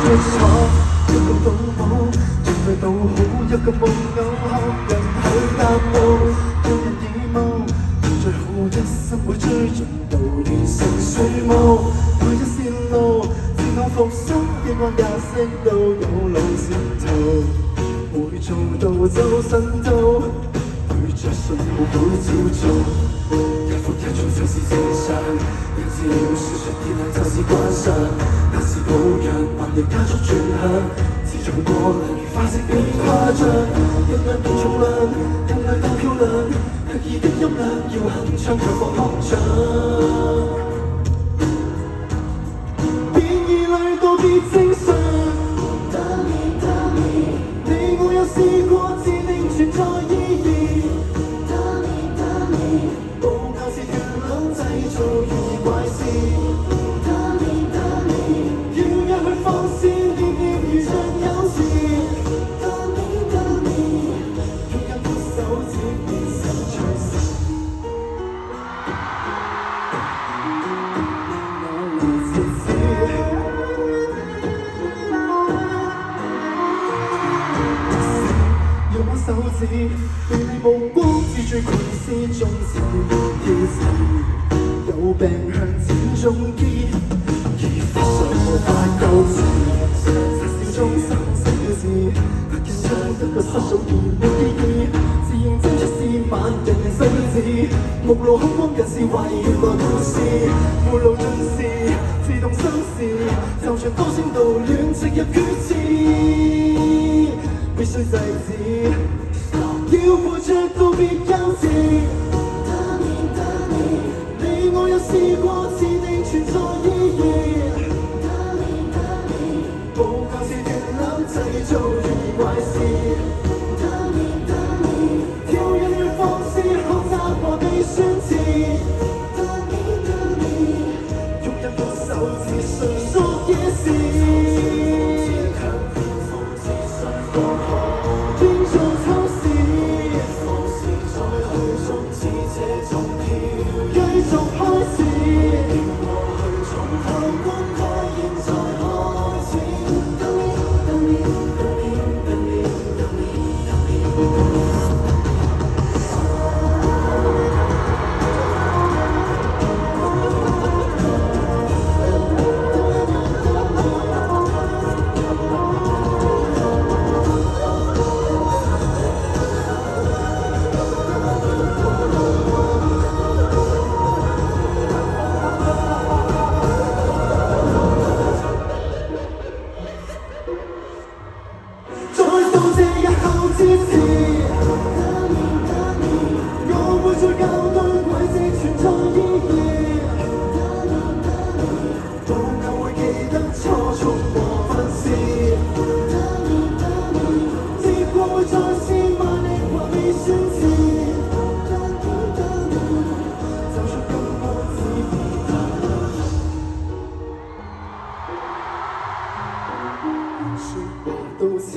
一個倒模，準備到好一個木偶，學人去踏步，有人義務，最好一生會追盡到完成樹木，每一線路自我復生，亦或也識到有路線圖，會做到周身都會着信號會照做，一幅一種就是正常，人治療輸出電量就是慣常，但是保養還要加速轉向。自從過量如花式變誇張，人量變重量，人類都漂亮，刻意的音量要鏗鏘卻放空場，變異類都別正常。你我有試過自定存在意義，報教是團兩製造愉快事。要一去放肆，念念如像有時。擁有一手指變成隨時。我來自此，用我手指對你目光，自最群思中自挑刺，有病向淺中醫。上無法救治，實笑中生死了事，拍見中一個失數而沒意義，自認真出是萬人人世事，目露凶光人是為原來故事，沒路盡是自動生事，就像多聲道亂植入決詞，必須制止，要活着到別幼稚。你我有試過自定存在意義。製造愉快事，跳躍去放肆，學習和被宣示，擁有一手自信說野事，變做偷視，在空中似這種飄，繼續開始，過去從頭觀開，現在開始。我會再校對軌跡存在意義，到舊會記得初衷和分絲，接過會再試萬力或被宣示，走出金光指別說話到此。